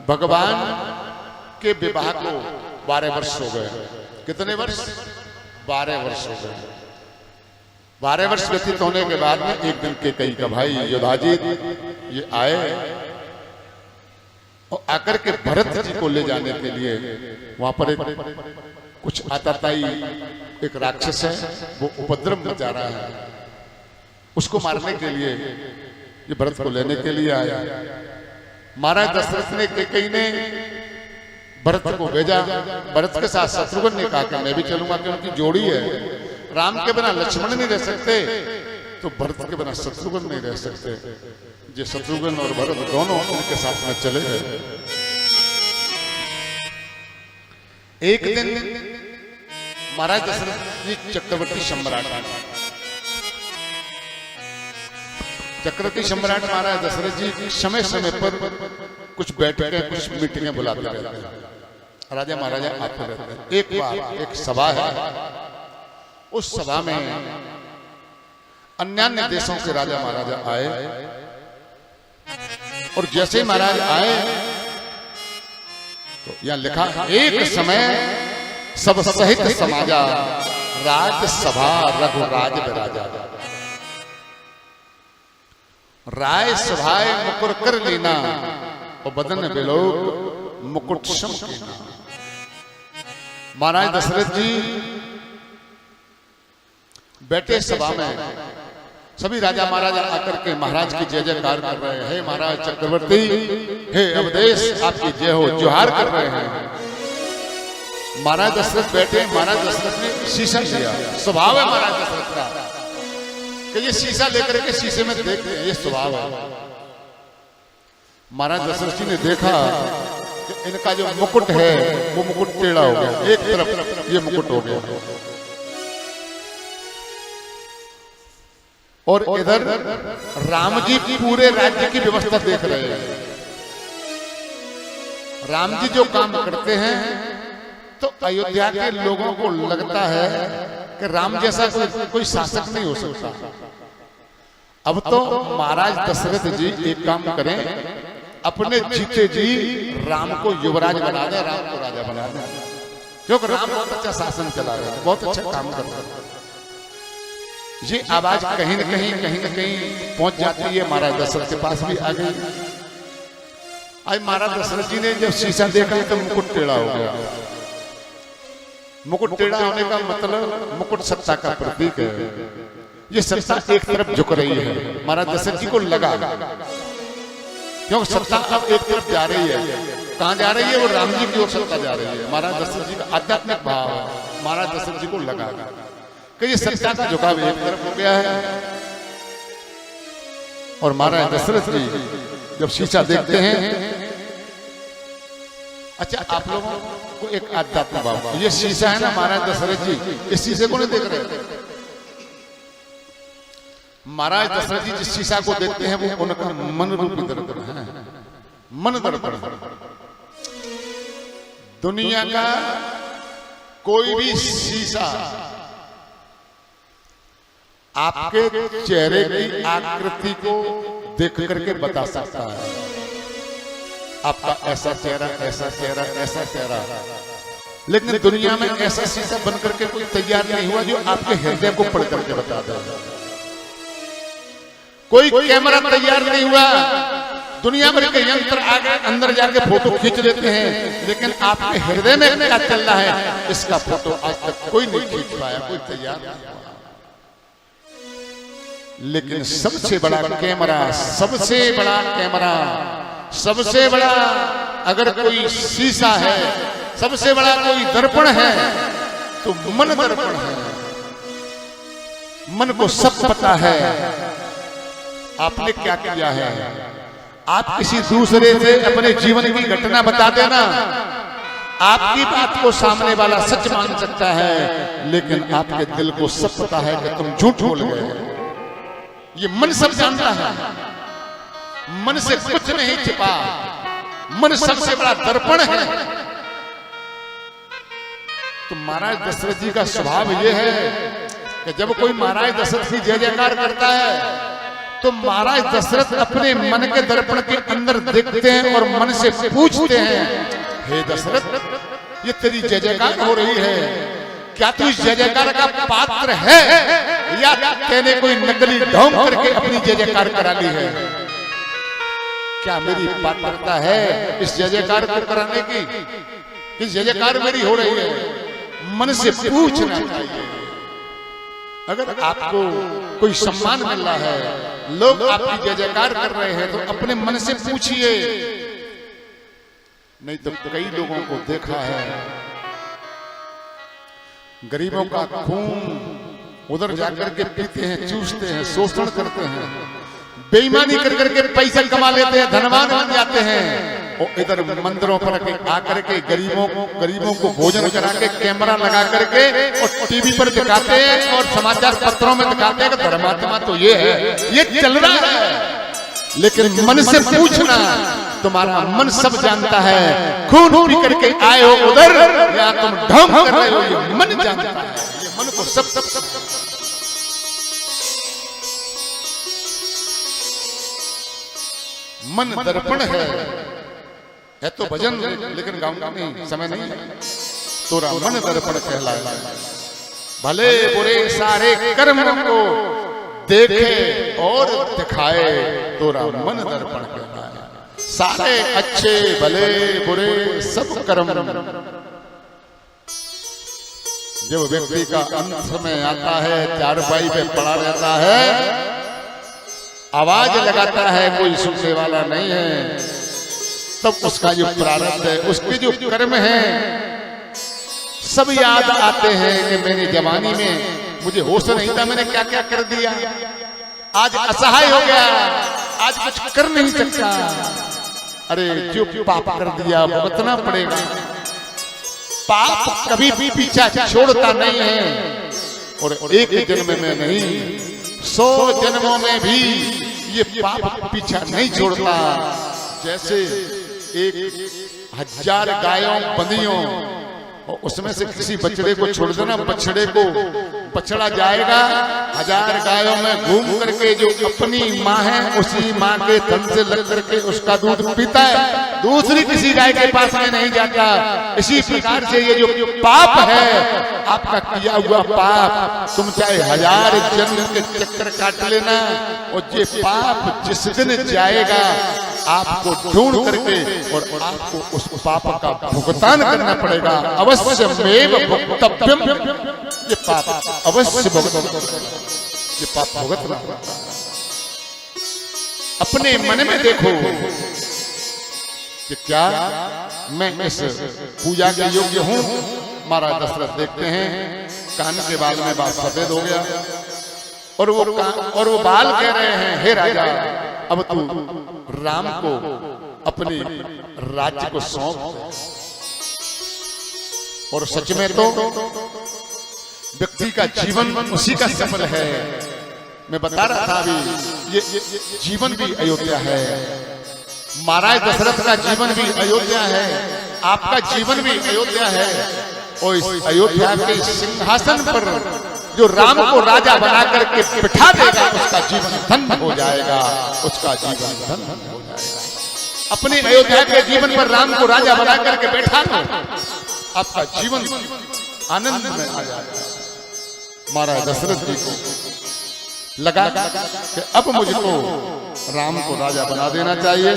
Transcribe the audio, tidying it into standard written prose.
भगवान के विवाह को 12 वर्ष हो गए। कितने वर्ष? 12 वर्ष हो गए। 12 वर्ष व्यतीत होने के बाद में एक दिन केकई का भाई योधाजित ये आए और आकर के भरत जी को ले जाने के लिए वहां पर एक कुछ आताताई एक राक्षस है, वो उपद्रव मचा रहा है, उसको मारने के लिए ये भरत को लेने के लिए आया। महाराज दशरथ ने केकई ने भरत को भेजा। भरत के साथ शत्रुघ्न ने कहा कि मैं भी चलूंगा, कि उनकी जोड़ी है, राम के बिना लक्ष्मण नहीं रह सकते तो भरत के बिना शत्रुघ्न नहीं रह सकते। जो शत्रुघ्न और भरत दोनों उनके साथ में चले गए। एक दिन महाराज दशरथ जी चक्रवर्ती सम्राट महाराज दशरथ जी समय समय पर कुछ बैठकें कुछ मीटिंगें बुलाते रहते हैं, राजा महाराजा आते रहते हैं। एक बार एक सभा है, उस सभा में अन्य देशों के राजा महाराजा आए और जैसे ही महाराज आए तो यहां लिखा, एक समय सब सहित समाजा राजसभा रघुराज विराजा। राय सभाए मुकुर कर लेना और बदन बिलोक मुकुट सम कीना। महाराज दशरथ जी बैठे सभा में, सभी राजा महाराजा आकर के महाराज की जय जयकार कर रहे हैं। हे महाराज चक्रवर्ती, हे अवधेश आपकी जय हो, जोहार कर रहे हैं। महाराज दशरथ बैठे। महाराज दशरथ ने शीशा लिया। स्वभाव है महाराज दशरथ का कि ये शीशा लेकर के शीशे में देखते हैं, ये स्वभाव है। महाराज दशरथ जी ने देखा कि इनका जो मुकुट है वो मुकुट टेढ़ा हो गया, एक तरफ ये मुकुट हो गया और इधर राम जी पूरे राज्य की व्यवस्था देख रहे हैं। राम जी जो काम करते हैं तो अयोध्या के लोगों को लगता है कि राम जैसा कोई शासक नहीं हो सकता। अब तो महाराज दशरथ जी एक काम करें, अपने जीते जी राम को युवराज बना दे, राम को राजा बना दे, क्योंकि राम बहुत अच्छा शासन चला रहे हैं, बहुत अच्छा काम कर रहे हैं। ये आवाज कहीं न कहीं पहुंच जाती है, महाराज दशरथ के पास भी आ गई। आज महाराज दशरथ जी ने जब शीशा देखा तो मुकुट टेढ़ा हो गया। मुकुट टेढ़ा होने का मतलब मुकुट सत्ता का प्रतीक है। ये सत्ता एक तरफ झुक रही है। महाराज दशरथ जी को लगा क्योंकि सत्ता अब एक तरफ जा रही है। कहां जा रही है? वो राम जी की ओर सत्ता जा रही है। महाराज दशरथ जी का आध्यात्मिक भाव है। महाराज दशरथ जी को लगा कि ये सत्ता का झुकाव एक तरफ हो गया है। और महाराज दशरथ जी जब शीशा देखते हैं, अच्छा आप लोगों को एक आध्यात्मिक भाव, ये शीशा है ना महाराज दशरथ जी, इस शीशे को नहीं देख रहे। महाराज दशरथ जी जिस शीशा को देखते हैं वो उनका मन रूपी दर्पण है, मन दर्पण। दुनिया का कोई भी शीशा आपके चेहरे की आकृति को देख करके बता सकता है आपका ऐसा चेहरा, ऐसा चेहरा, ऐसा चेहरा, लेकिन दुनिया में ऐसा शीशा बन करके कोई तैयार नहीं हुआ जो आपके हृदय को पढ़ करके बता दे। कोई कैमरा तैयार नहीं हुआ, दुनिया भर के यंत्र आगे अंदर जाके फोटो खींच लेते हैं, लेकिन आपके हृदय में क्या चल रहा है इसका फोटो आज तक कोई नहीं खींच पाया, कोई तैयार नहीं हुआ। लेकिन सबसे बड़ा कैमरा, सबसे बड़ा कैमरा, सबसे बड़ा अगर कोई शीशा है, सबसे बड़ा कोई दर्पण है तो मन दर्पण है। मन को सब पता है आपने क्या किया है। आप किसी दूसरे से अपने जीवन की घटना बता देना, आपकी बात को सामने वाला सच मान सकता है, लेकिन आपके दिल को सब पता है कि तुम झूठ बोल गए। ये मन सब जानता है, मन से कुछ नहीं छिपा, मन सबसे बड़ा दर्पण है। तो महाराज दशरथ जी का स्वभाव यह है कि जब कोई महाराज दशरथ की जय जयकार करता है तो महाराज दशरथ अपने मन के दर्पण के अंदर देखते हैं और मन से पूछते हैं, हे दशरथ, ये तेरी जय जयकार हो रही है, क्या तू इस जय जयकार का पात्र है या तेने कोई नकली ढोंग करके अपनी जय जयकार करा ली है? क्या मेरी पात्रता है इस जय जयकार को कराने की? इस जय जयकार मेरी हो रही है? मन से पूछना चाहिए। अगर आपको कोई सम्मान मिल रहा है, लोग आपकी जय जयकार कर रहे हैं, तो अपने मन से पूछिए। नहीं तो कई लोगों को देखा है, गरीबों का खून उधर जाकर के पीते हैं, चूसते हैं, शोषण करते हैं, बेईमानी कर करके पैसा कमा लेते हैं, धनवान बन जाते हैं, और इधर मंदिरों पर आकर के गरीबों को भोजन करा के कैमरा लगा करके और टीवी पर दिखाते हैं और समाचार पत्रों में दिखाते हैं कि धर्मात्मा तो ये है, ये चल रहा है। लेकिन मन से पूछना, तुम्हारा मन सब जानता है, खून पी करके आए हो उधर या तुम ढोंग कर रहे हो, ये मन जानता है। ये मन को सब मन दर्पण है तो भजन, लेकिन गाऊंगा नहीं, समय नहीं है। तोरा मन दर्पण कहलाए, भले बुरे सारे कर्म को देखे और दिखाए, तोरा मन दर्पण कहलाए। सारे अच्छे भले बुरे सब कर्म, जब व्यक्ति का अंत में आता है, चारपाई पे पड़ा रहता है, आवाज लगाता है, कोई सुनने वाला नहीं है, तब उसका जो प्रारब्ध है, उसके जो कर्म हैं, सब याद आते हैं कि मेरी जवानी में मुझे होश नहीं था, मैंने क्या क्या कर दिया, आज असहाय हो गया, आज कुछ कर नहीं सकता, अरे जो पाप कर दिया भुगतना पड़ेगा। पाप कभी भी पीछा छोड़ता नहीं है, और एक जन्म में नहीं, 100 जन्मों में भी ये पाप पीछा नहीं छोड़ता। जैसे 1000 गायों बंदियों, और उसमें से किसी बछड़े को छोड़ देना, बछड़े को बछड़ा जाएगा, 1000 गायों में घूम करके जो अपनी माँ है, उसी माँ के थन से लग करके उसका दूध पीता है, दूसरी किसी गाय के पास में नहीं जाता। इसी प्रकार से ये जो पाप है, आपका किया हुआ पाप, तुम चाहे 1000 जन्म के चक्कर काट लेना, और ये पाप जिस दिन जाएगा आपको ढूंढ करके और आपको उस पाप का भुगतान करना पड़ेगा। अवश्य मेव भुक्तव्यम, ये पाप अवश्य ये पाप भुगतना। अपने मन में देखो कि क्या मैं इस पूजा के योग्य हूँ? महाराज दशरथ देखते हैं, कान के बाल में बाल सफेद हो गया, और वो बाल कह रहे हैं, हे राजा, अब तू राम को अपने राज्य को सौंप। और सच में तो व्यक्ति का जीवन उसी का सफल है। मैं बता रहा था अभी, ये जीवन भी अयोध्या है, महाराज दशरथ का जीवन भी अयोध्या है, आपका जीवन भी अयोध्या है, और इस अयोध्या के सिंहासन पर जो राम को राजा बना करके बिठा देगा, उसका जीवन धन्य हो जाएगा, उसका जीवन धन्य हो जाएगा। अपने अयोध्या के जीवन पर राम को राजा बना करके बैठा दो, आपका जीवन आनंद में आ जाएगा। महाराज दशरथ जी को लगा कि अब मुझको राम को राजा बना देना चाहिए।